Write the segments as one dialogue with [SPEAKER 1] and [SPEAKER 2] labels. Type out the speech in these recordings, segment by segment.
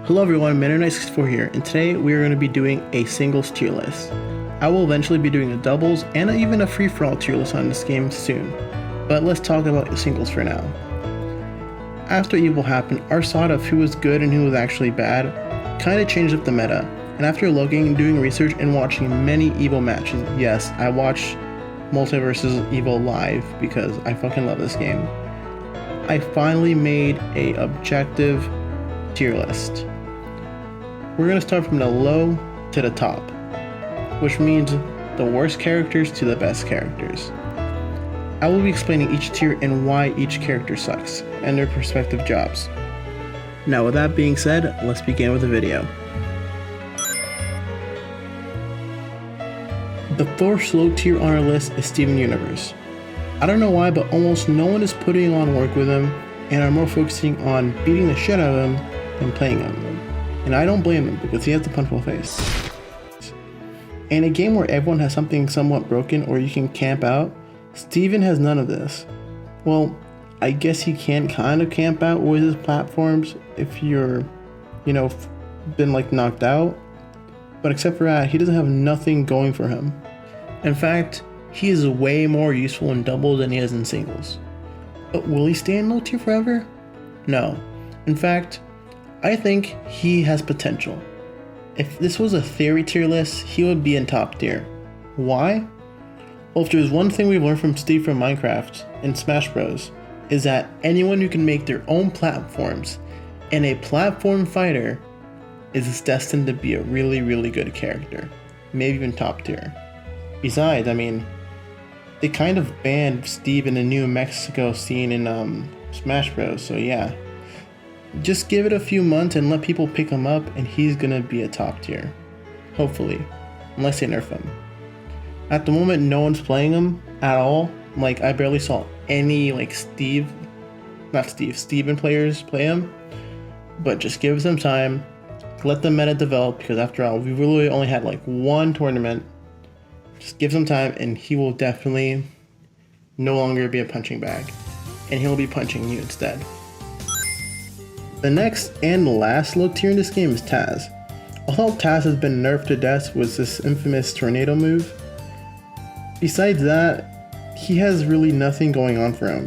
[SPEAKER 1] Hello everyone, Manor964 here, and today we are going to be doing a singles tier list. I will eventually be doing a doubles and even a free-for-all tier list on this game soon, but let's talk about singles for now. After Evo happened, our thought of who was good and who was actually bad kind of changed up the meta, and after looking, doing research, and watching many Evo matches, yes, I watched Multiversus Evo live because I fucking love this game, I finally made a objective tier list. We're going to start from the low to the top, which means the worst characters to the best characters. I will be explaining each tier and why each character sucks, and their respective jobs. Now with that being said, let's begin with the video. The first low tier on our list is Steven Universe. I don't know why, but almost no one is putting on work with him and are more focusing on beating the shit out of him than playing him. And I don't blame him because he has the punchable face. In a game where everyone has something somewhat broken or you can camp out, Steven has none of this. Well, I guess he can kind of camp out with his platforms if you're, been knocked out. But except for that, he doesn't have nothing going for him. In fact, he is way more useful in doubles than he is in singles. But will he stay in low tier forever? No. In fact, I think he has potential. If this was a theory tier list, he would be in top tier. Why? Well, if there's one thing we've learned from Steve from Minecraft and Smash Bros, is that anyone who can make their own platforms and a platform fighter is destined to be a really, really good character. Maybe even top tier. Besides, they kind of banned Steve in the New Mexico scene in Smash Bros, so yeah. Just give it a few months and let people pick him up and he's gonna be a top tier. Hopefully. Unless they nerf him. At the moment, no one's playing him at all. I barely saw any Steven players play him. But just give some time. Let the meta develop, because after all, we really only had one tournament. Just give some time and he will definitely no longer be a punching bag. And he'll be punching you instead. The next and last low tier in this game is Taz. Although Taz has been nerfed to death with this infamous tornado move, besides that, he has really nothing going on for him.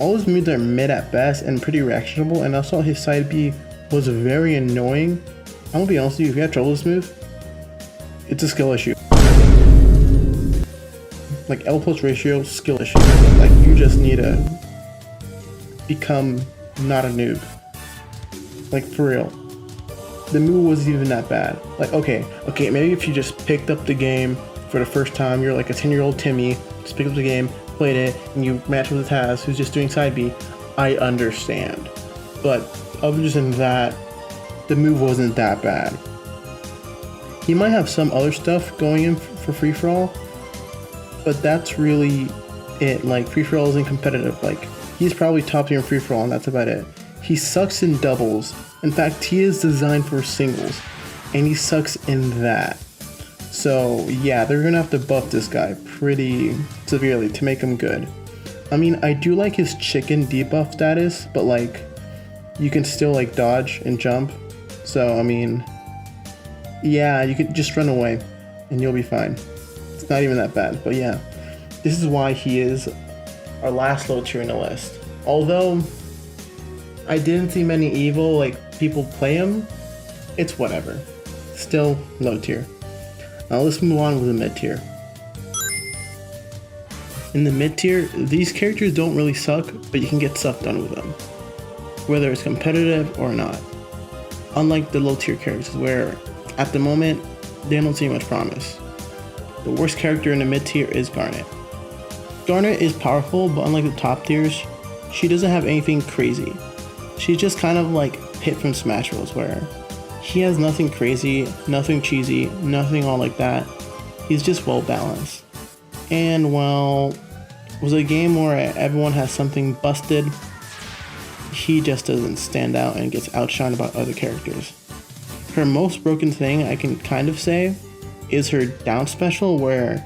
[SPEAKER 1] All his moves are mid at best and pretty reactionable, and also his side B was very annoying. I'm gonna be honest with you, if you have trouble with this move, it's a skill issue. L plus ratio, skill issue. You just need to become not a noob. For real. The move wasn't even that bad. Okay, maybe if you just picked up the game for the first time, you're a 10-year-old Timmy, just picked up the game, played it, and you match with a Taz who's just doing side B, I understand. But other than that, the move wasn't that bad. He might have some other stuff going in for free-for-all, but that's really it. Free-for-all isn't competitive. He's probably top tier in free-for-all and that's about it. He sucks in doubles. In fact, he is designed for singles, and he sucks in that. So yeah, they're gonna have to buff this guy pretty severely to make him good. I do like his chicken debuff status, but you can still dodge and jump. So yeah, you can just run away and you'll be fine. It's not even that bad, but yeah. This is why he is our last low tier in the list. Although I didn't see many Evo people play him, it's whatever. Still low tier. Now let's move on with the mid tier. In the mid tier, these characters don't really suck, but you can get stuff done with them, whether it's competitive or not. Unlike the low tier characters where at the moment they don't see much promise. The worst character in the mid tier is Garnet. Garnet is powerful, but unlike the top tiers, she doesn't have anything crazy. She's just kind of Pit from Smash Bros, where he has nothing crazy, nothing cheesy, nothing all like that. He's just well balanced. And well, with a game where everyone has something busted, he just doesn't stand out and gets outshined by other characters. Her most broken thing I can kind of say is her down special, where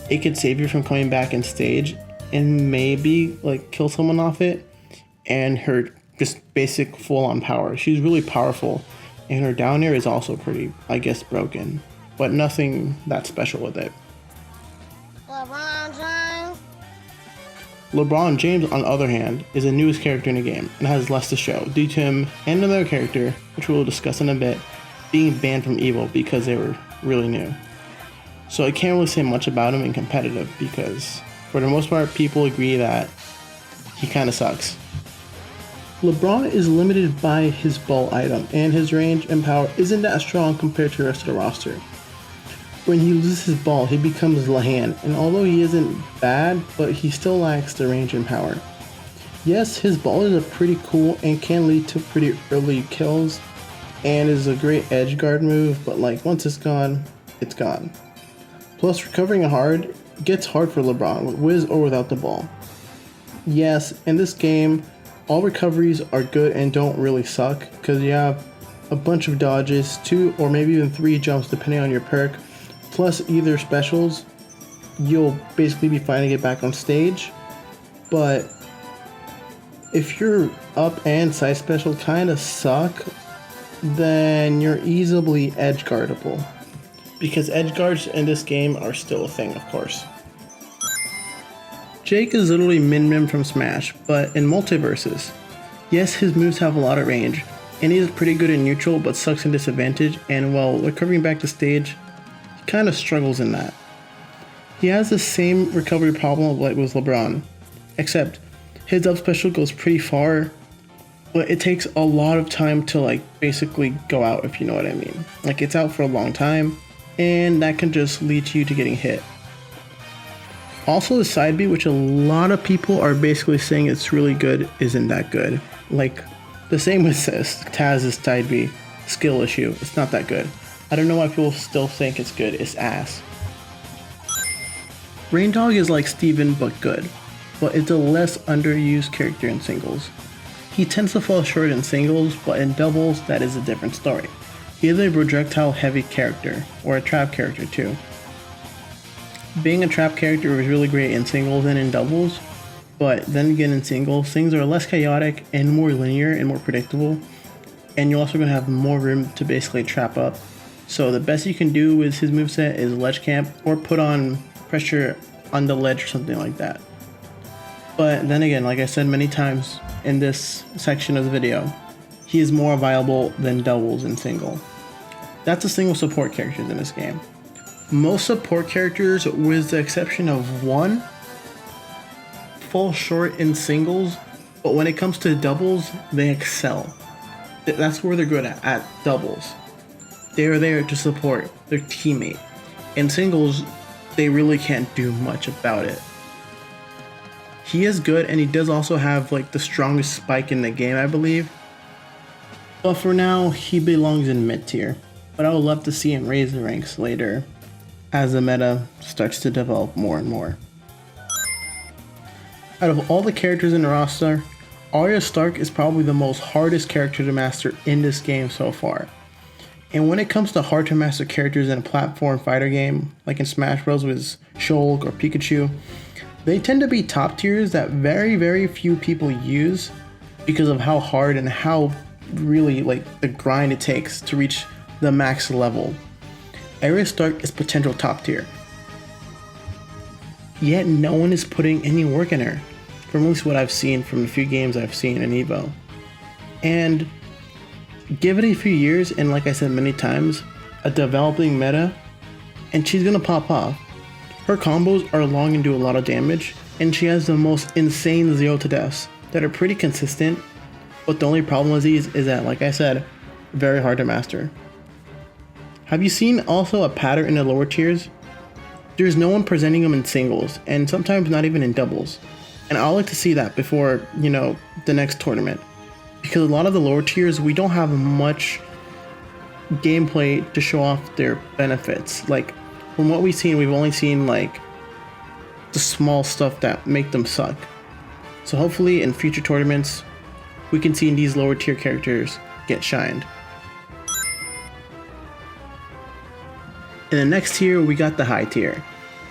[SPEAKER 1] it could save you from coming back in stage and maybe kill someone off it, and her just basic full-on power. She's really powerful, and her down air is also pretty, I guess, broken, but nothing that special with it.
[SPEAKER 2] LeBron James.
[SPEAKER 1] LeBron James, on the other hand, is the newest character in the game and has less to show due to him and another character, which we'll discuss in a bit, being banned from Evo because they were really new. So I can't really say much about him in competitive because for the most part people agree that he kind of sucks. LeBron is limited by his ball item and his range and power isn't that strong compared to the rest of the roster. When he loses his ball, he becomes Lahan, and although he isn't bad, but he still lacks the range and power. Yes, his ball is a pretty cool and can lead to pretty early kills and is a great edge guard move, but like once it's gone, it's gone. Plus recovering hard gets hard for LeBron, with or without the ball. Yes, in this game, all recoveries are good and don't really suck because you have a bunch of dodges, 2 or maybe even 3 jumps depending on your perk, plus either specials. You'll basically be fine to get back on stage, but if your up and side special kind of suck, then you're easily edge guardable because edge guards in this game are still a thing, of course. Jake is literally Min from Smash, but in Multiversus. Yes, his moves have a lot of range, and he is pretty good in neutral but sucks in disadvantage, and while recovering back to stage, he kind of struggles in that. He has the same recovery problem like with LeBron, except his up special goes pretty far, but it takes a lot of time to like basically go out, if you know what I mean. Like it's out for a long time, and that can just lead to you to getting hit. Also, the side B, which a lot of people are basically saying it's really good, isn't that good. Like, the same with Taz's side B skill issue. It's not that good. I don't know why people still think it's good. It's ass. Raindog is like Steven, but good. But it's a less underused character in singles. He tends to fall short in singles, but in doubles, that is a different story. He is a projectile heavy character, or a trap character too. Being a trap character is really great in singles and in doubles, but then again in singles, things are less chaotic and more linear and more predictable, and you're also going to have more room to basically trap up. So the best you can do with his moveset is ledge camp or put on pressure on the ledge or something like that. But then again, like I said many times in this section of the video, he is more viable than doubles in single. That's the single support characters in this game. Most support characters, with the exception of one, fall short in singles, but when it comes to doubles, they excel. That's where they're good at doubles. They are there to support their teammate. In singles, they really can't do much about it. He is good, and he does also have like the strongest spike in the game, I believe. But for now, he belongs in mid tier. But I would love to see him raise the ranks later, as the meta starts to develop more and more. Out of all the characters in the roster, Arya Stark is probably the most hardest character to master in this game so far. And when it comes to hard to master characters in a platform fighter game, like in Smash Bros with Shulk or Pikachu, they tend to be top tiers that very few people use because of how hard and how really like the grind it takes to reach the max level. Arya Stark is potential top tier, yet no one is putting any work in her, from at least what I've seen from the few games I've seen in Evo. And give it a few years, and like I said many times, a developing meta, and she's gonna pop off. Her combos are long and do a lot of damage, and she has the most insane 0 to deaths that are pretty consistent, but the only problem with these is that, like I said, very hard to master. Have you seen also a pattern in the lower tiers? There's no one presenting them in singles, and sometimes not even in doubles. And I like to see that before, the next tournament. Because a lot of the lower tiers, we don't have much gameplay to show off their benefits. Like, from what we've seen, we've only seen like the small stuff that make them suck. So hopefully in future tournaments, we can see these lower tier characters get shined. In the next tier, we got the high tier.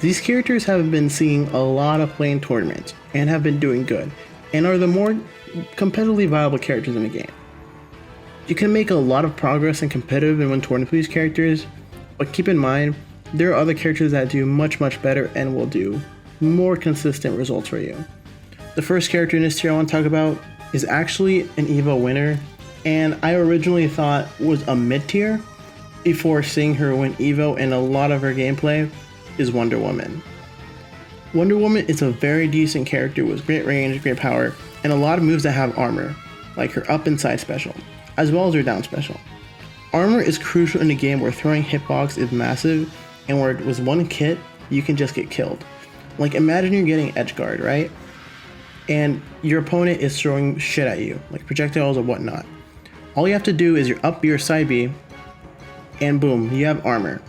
[SPEAKER 1] These characters have been seeing a lot of play in tournaments and have been doing good, and are the more competitively viable characters in the game. You can make a lot of progress and competitive and win tournaments with these characters, but keep in mind, there are other characters that do much better and will do more consistent results for you. The first character in this tier I want to talk about is actually an Evo winner, and I originally thought was a mid tier before seeing her win Evo, and a lot of her gameplay is Wonder Woman. Wonder Woman is a very decent character with great range, great power, and a lot of moves that have armor, like her up and side special, as well as her down special. Armor is crucial in a game where throwing hitbox is massive, and where with one kit, you can just get killed. Like imagine you're getting edge guard, right? And your opponent is throwing shit at you, like projectiles or whatnot. All you have to do is your up B or side B, and boom, you have armor.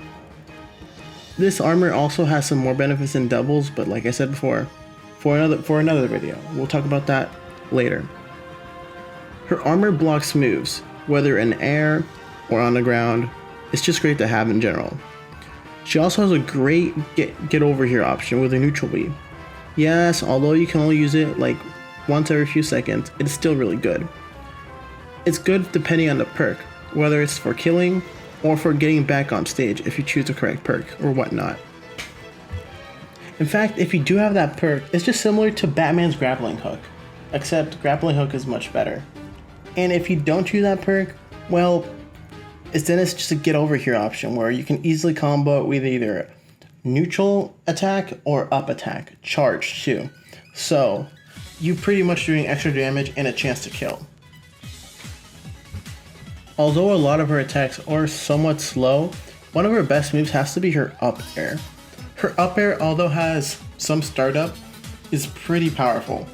[SPEAKER 1] This armor also has some more benefits than doubles, but like I said before, for another video. We'll talk about that later. Her armor blocks moves, whether in air or on the ground. It's just great to have in general. She also has a great get over here option with a neutral B. Yes, although you can only use it like once every few seconds, it's still really good. It's good depending on the perk, whether it's for killing or for getting back on stage if you choose the correct perk or whatnot. In fact, if you do have that perk, it's just similar to Batman's grappling hook, except grappling hook is much better. And if you don't choose that perk, well, it's just a get over here option where you can easily combo with either neutral attack or up attack, charge too. So you pretty much doing extra damage and a chance to kill. Although a lot of her attacks are somewhat slow, one of her best moves has to be her up air. Her up air, although has some startup, is pretty powerful.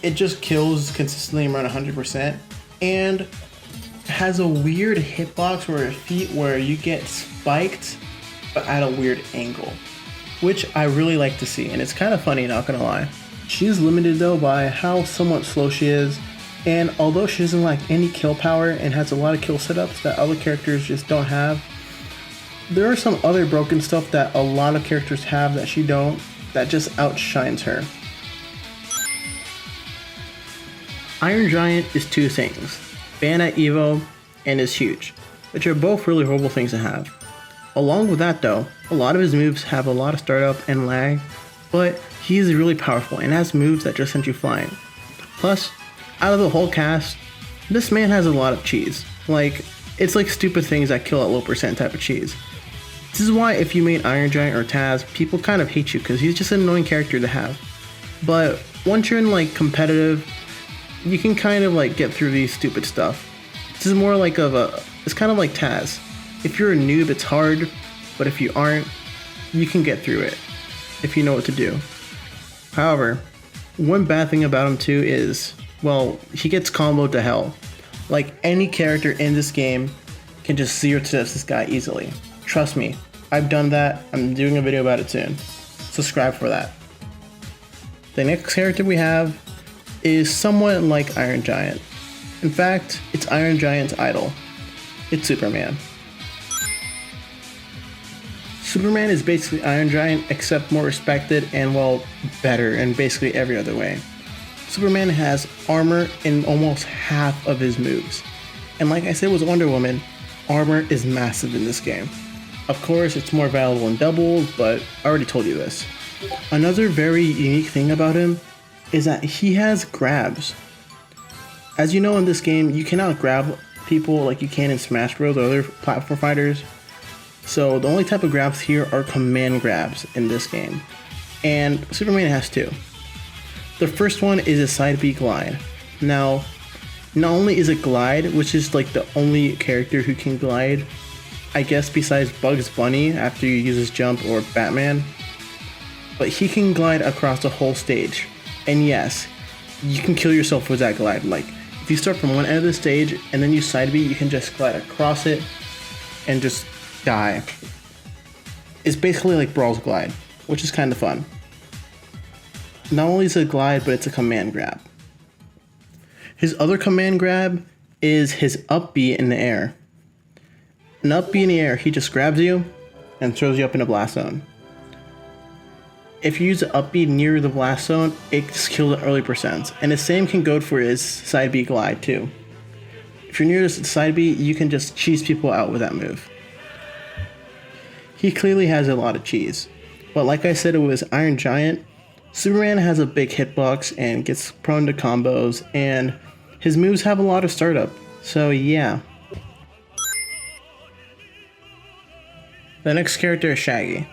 [SPEAKER 1] It just kills consistently around 100% and has a weird hitbox for her feet where you get spiked but at a weird angle, which I really like to see, and it's kind of funny, not gonna lie. She's limited though by how somewhat slow she is, and although she doesn't lack any kill power and has a lot of kill setups that other characters just don't have, there are some other broken stuff that a lot of characters have that she don't, that just outshines her. Iron Giant is two things, banned at Evo and is huge, which are both really horrible things to have. Along with that though, a lot of his moves have a lot of startup and lag, but he's really powerful and has moves that just send you flying. Plus, out of the whole cast, this man has a lot of cheese. Like, it's like stupid things that kill at low percent type of cheese. This is why if you made Iron Giant or Taz, people kind of hate you because he's just an annoying character to have. But once you're in like competitive, you can kind of like get through these stupid stuff. This is more like it's kind of like Taz. If you're a noob, it's hard, but if you aren't, you can get through it if you know what to do. However, one bad thing about him too is, well, he gets comboed to hell. Like any character in this game can just 0-test this guy easily. Trust me, I've done that. I'm doing a video about it soon. Subscribe for that. The next character we have is somewhat like Iron Giant. In fact, it's Iron Giant's idol. It's Superman. Superman is basically Iron Giant except more respected and, well, better in basically every other way. Superman has armor in almost half of his moves. And like I said with Wonder Woman, armor is massive in this game. Of course, it's more valuable in doubles, but I already told you this. Another very unique thing about him is that he has grabs. As you know in this game, you cannot grab people like you can in Smash Bros. Or other platform fighters. So the only type of grabs here are command grabs in this game. And Superman has two. The first one is a side B glide. Now, not only is it glide, which is like the only character who can glide, I guess besides Bugs Bunny after you use his jump or Batman, but he can glide across the whole stage. And yes, you can kill yourself with that glide. Like, if you start from one end of the stage and then you side B, you can just glide across it and just die. It's basically like Brawl's glide, which is kind of fun. Not only is it a glide, but it's a command grab. His other command grab is his up B in the air. An up B in the air, he just grabs you and throws you up in a blast zone. If you use the up B near the blast zone, it just kills the early percents. And the same can go for his side B glide too. if you're near the side B, you can just cheese people out with that move. He clearly has a lot of cheese, but like I said, it was Iron Giant. Superman has a big hitbox and gets prone to combos, and his moves have a lot of startup, so yeah. The next character is Shaggy.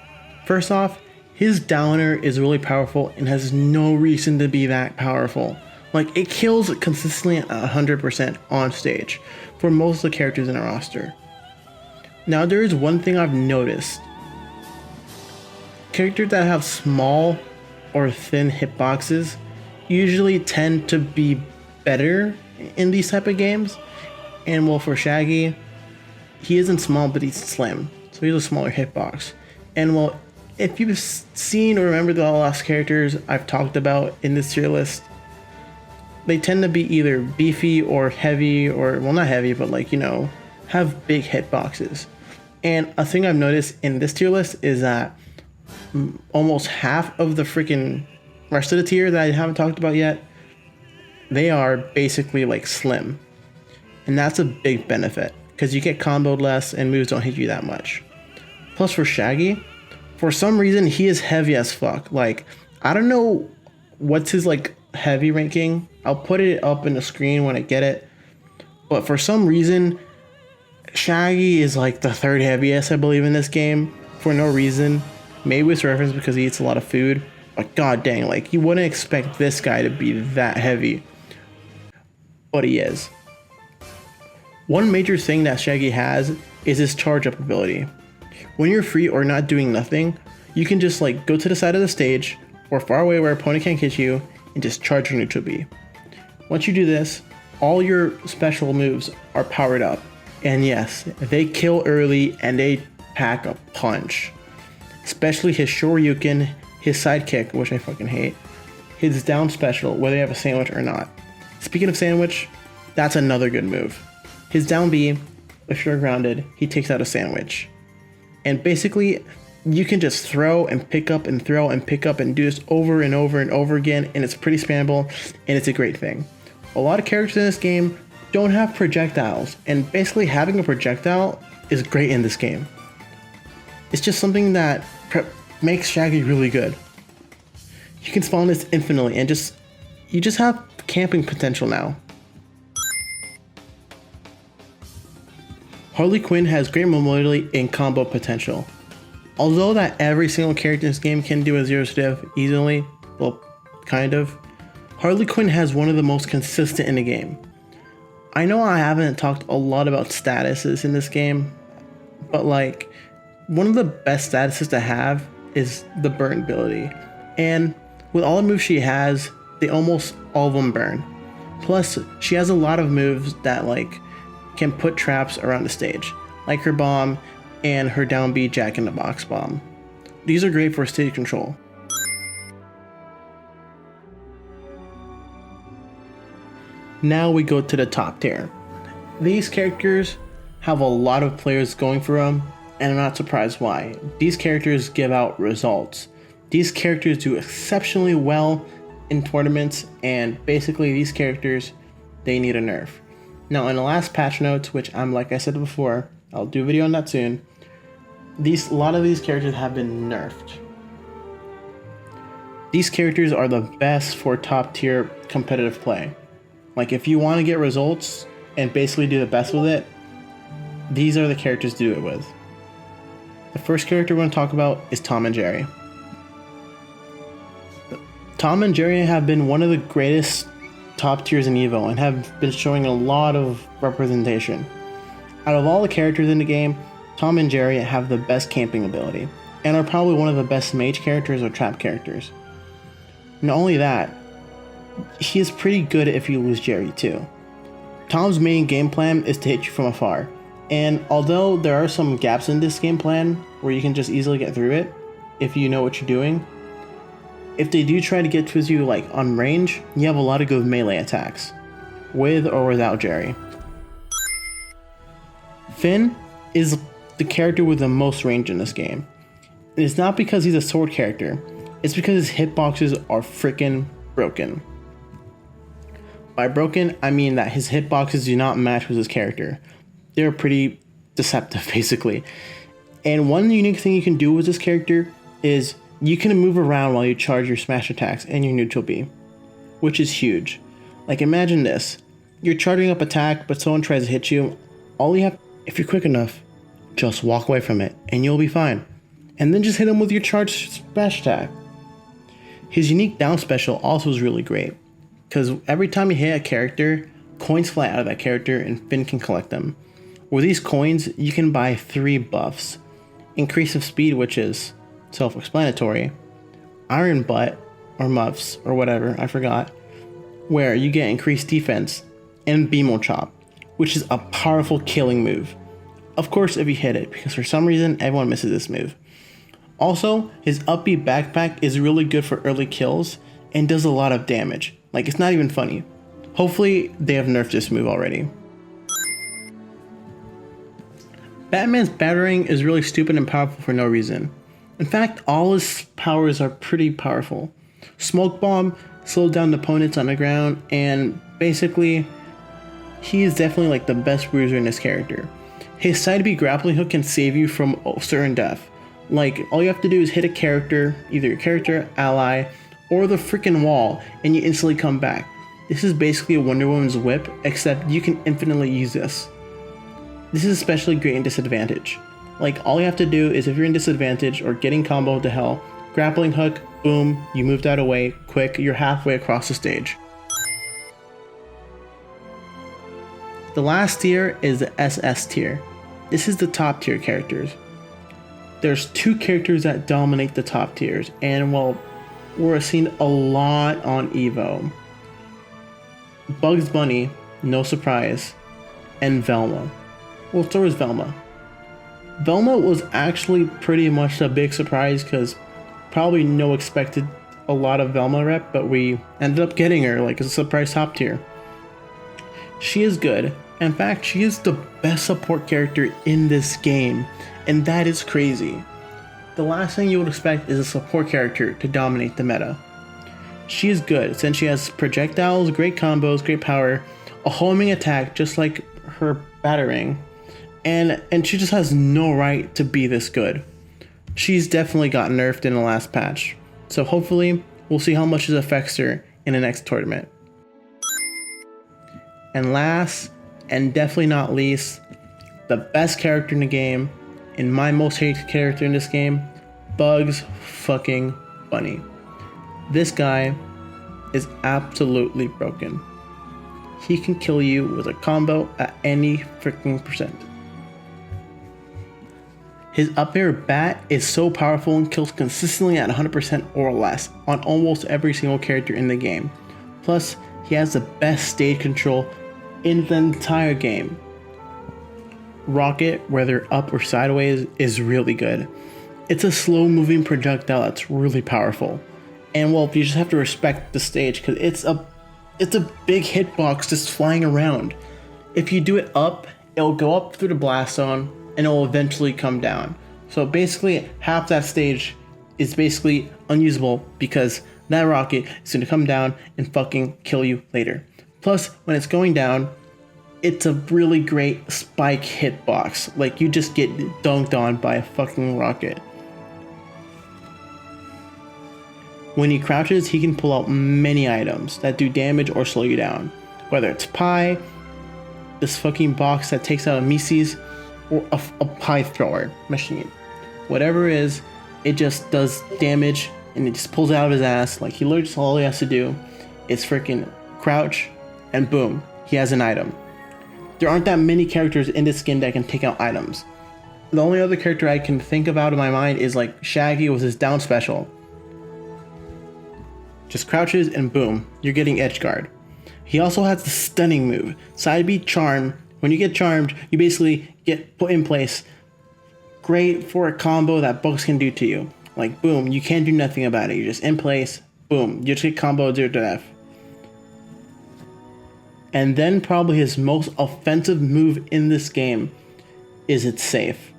[SPEAKER 1] First off, his downer is really powerful and has no reason to be that powerful. Like, it kills consistently at 100% on stage for most of the characters in our roster. Now, there is one thing I've noticed. Characters that have small or thin hitboxes usually tend to be better in these type of games. And well, for Shaggy, he isn't small, but he's slim, so he's a smaller hitbox. And well, if you've seen or remember the last characters I've talked about in this tier list, they tend to be either beefy or heavy, or well, not heavy, but like, you know, have big hitboxes. And a thing I've noticed in this tier list is that almost half of the freaking rest of the tier that I haven't talked about yet, they are basically like slim. And that's a big benefit because you get comboed less and moves don't hit you that much. Plus for Shaggy, for some reason he is heavy as fuck. Like, I don't know what's his like heavy ranking. I'll put it up in the screen when I get it. But for some reason, Shaggy is like the third heaviest, I believe, in this game for no reason. Maybe it's reference because he eats a lot of food. But god dang, like, you wouldn't expect this guy to be that heavy. But he is. One major thing that Shaggy has is his charge up ability. When you're free or not doing nothing, you can just like go to the side of the stage or far away where opponent can't hit you and just charge your neutral B. Once you do this, all your special moves are powered up. And yes, they kill early and they pack a punch. Especially his Shoryuken, his sidekick, which I fucking hate, his down special, whether you have a sandwich or not. Speaking of sandwich, that's another good move. His down B, if you're grounded, he takes out a sandwich. And basically, you can just throw and pick up and throw and pick up and do this over and over and over again, and it's pretty spammable, and it's a great thing. A lot of characters in this game don't have projectiles, and basically having a projectile is great in this game. It's just something that makes Shaggy really good. You can spawn this infinitely, and you just have camping potential now. Harley Quinn has great mobility and combo potential. Although that every single character in this game can do a 0-to-death easily, well, kind of, Harley Quinn has one of the most consistent in the game. I know I haven't talked a lot about statuses in this game, but like, one of the best statuses to have is the burn ability. And with all the moves she has, they almost all of them burn. Plus, she has a lot of moves that like can put traps around the stage, like her bomb and her down B Jack in the Box bomb. These are great for stage control. Now we go to the top tier. These characters have a lot of players going for them, and I'm not surprised why. These characters give out results. These characters do exceptionally well in tournaments, and basically these characters, they need a nerf. Now in the last patch notes, which like I said before, I'll do a video on that soon, a lot of these characters have been nerfed. These characters are the best for top tier competitive play. Like, if you want to get results and basically do the best with it, these are the characters to do it with. The first character we're going to talk about is Tom and Jerry. Tom and Jerry have been one of the greatest top tiers in Evo and have been showing a lot of representation. Out of all the characters in the game, Tom and Jerry have the best camping ability and are probably one of the best mage characters or trap characters. Not only that, he is pretty good if you lose Jerry too. Tom's main game plan is to hit you from afar, and although there are some gaps in this game plan where you can just easily get through it if you know what you're doing, if they do try to get towards you like on range, you have a lot of good melee attacks, with or without Jerry. Finn is the character with the most range in this game. And it's not because he's a sword character, it's because his hitboxes are freaking broken. By broken, I mean that his hitboxes do not match with his character. They're pretty deceptive, basically. And one unique thing you can do with this character is you can move around while you charge your smash attacks and your neutral B, which is huge. Like, imagine this. You're charging up attack, but someone tries to hit you. All you have, if you're quick enough, just walk away from it and you'll be fine. And then just hit him with your charged smash attack. His unique down special also is really great, because every time you hit a character, coins fly out of that character and Finn can collect them. With these coins, you can buy 3 buffs. Increase of speed, which is self-explanatory. Iron butt, or muffs, or whatever, I forgot, where you get increased defense. And Beamo Chop, which is a powerful killing move. Of course, if you hit it, because for some reason, everyone misses this move. Also, his upbeat backpack is really good for early kills and does a lot of damage. Like, it's not even funny. Hopefully, they have nerfed this move already. Batman's battering is really stupid and powerful for no reason. In fact, all his powers are pretty powerful. Smoke Bomb slows down opponents on the ground, and basically, he is definitely like the best bruiser in this character. His side B grappling hook can save you from certain death. Like, all you have to do is hit a character, either your character, ally, or the freaking wall, and you instantly come back. This is basically a Wonder Woman's whip, except you can infinitely use this. This is especially great in disadvantage. Like, all you have to do is, if you're in disadvantage or getting comboed to hell, grappling hook, boom, you move that away, quick, you're halfway across the stage. The last tier is the SS tier. This is the top tier characters. There's 2 characters that dominate the top tiers, and well, we're seeing a lot on Evo. Bugs Bunny, no surprise, and Velma. Well, so was Velma. Velma was actually pretty much a big surprise, because probably no expected a lot of Velma rep, but we ended up getting her like as a surprise top tier. She is good. In fact, she is the best support character in this game, and that is crazy. The last thing you would expect is a support character to dominate the meta. She is good since she has projectiles, great combos, great power, a homing attack just like her battering, and she just has no right to be this good. She's definitely got nerfed in the last patch, so hopefully we'll see how much this affects her in the next tournament. And last, and definitely not least, the best character in the game, and my most hated character in this game, Bugs fucking Bunny. This guy is absolutely broken. He can kill you with a combo at any freaking percent. His up air bat is so powerful and kills consistently at 100% or less on almost every single character in the game. Plus, he has the best stage control in the entire game. Rocket, whether up or sideways, is really good. It's a slow moving projectile that's really powerful. And well, you just have to respect the stage, because it's a big hitbox just flying around. If you do it up, it'll go up through the blast zone and it will eventually come down. So basically half that stage is basically unusable, because that rocket is going to come down and fucking kill you later. Plus, when it's going down, it's a really great spike hitbox. Like, you just get dunked on by a fucking rocket. When he crouches, he can pull out many items that do damage or slow you down. Whether it's pie, this fucking box that takes out a Mises, or a pie thrower machine. Whatever it is, it just does damage and it just pulls it out of his ass. Like, he literally just, all he has to do is freaking crouch and boom, he has an item. There aren't that many characters in this skin that can take out items. The only other character I can think of out of my mind is like Shaggy with his down special. Just crouches and boom, you're getting edge guard. He also has the stunning move, side B charm. When you get charmed, you basically get put in place. Great for a combo that Bugs can do to you. Like, boom, you can't do nothing about it. You're just in place, boom, you just get combo 0 to F. And then probably his most offensive move in this game is it's safe.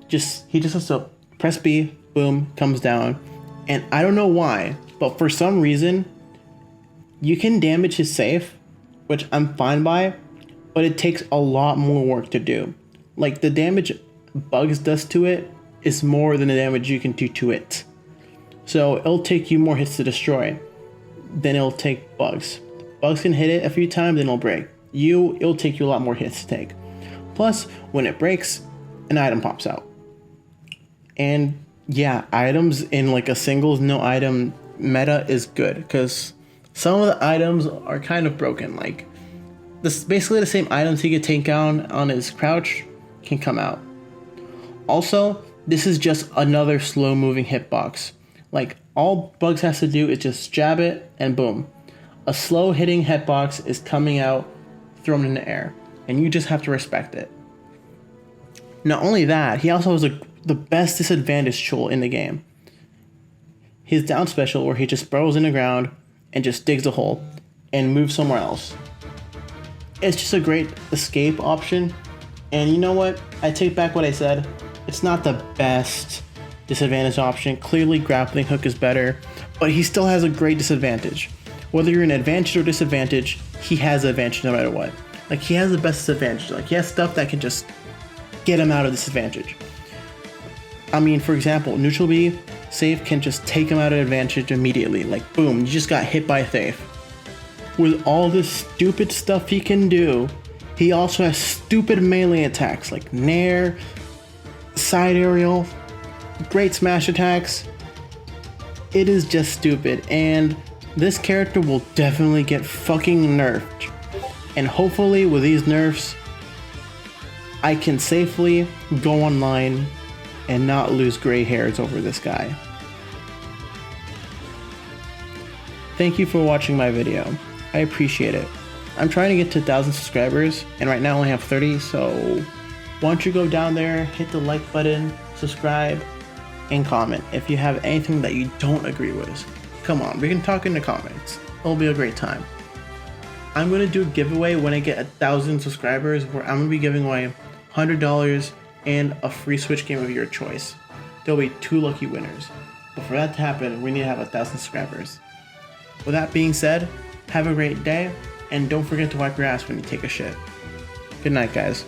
[SPEAKER 1] He just has to press B, boom, comes down. And I don't know why, but for some reason, You can damage his safe, which I'm fine by, but it takes a lot more work to do. Like, the damage Bugs does to it is more than the damage you can do to it. So it'll take you more hits to destroy than it'll take Bugs. Bugs can hit it a few times, then it'll break. It'll take you a lot more hits to take. Plus, when it breaks, an item pops out. And yeah, items in like a singles no item meta is good, because some of the items are kind of broken. Like, this basically the same items he could take down on his crouch can come out. Also, this is just another slow moving hitbox. Like, all Bugs has to do is just jab it and boom. A slow hitting hitbox is coming out, thrown in the air, and you just have to respect it. Not only that, he also has the best disadvantage tool in the game. His down special, where he just burrows in the ground and just digs a hole and moves somewhere else. It's just a great escape option. And you know what? I take back what I said. It's not the best disadvantage option. Clearly, grappling hook is better, but he still has a great disadvantage. Whether you're in advantage or disadvantage, he has an advantage no matter what. Like, he has the best disadvantage. Like, he has stuff that can just get him out of disadvantage. I mean, for example, neutral B safe can just take him out of advantage immediately. Like, boom, you just got hit by a safe. With all this stupid stuff he can do, he also has stupid melee attacks like Nair, side aerial, great smash attacks. It is just stupid, and this character will definitely get fucking nerfed. And hopefully with these nerfs, I can safely go online and not lose gray hairs over this guy. Thank you for watching my video. I appreciate it. I'm trying to get to 1,000 subscribers, and right now I only have 30, so why don't you go down there, hit the like button, subscribe, and comment if you have anything that you don't agree with. Come on, we can talk in the comments. It'll be a great time. I'm going to do a giveaway when I get 1,000 subscribers, where I'm going to be giving away $100 and a free Switch game of your choice. There'll be 2 lucky winners. But for that to happen, we need to have 1,000 subscribers. With that being said, have a great day, and don't forget to wipe your ass when you take a shit. Good night, guys.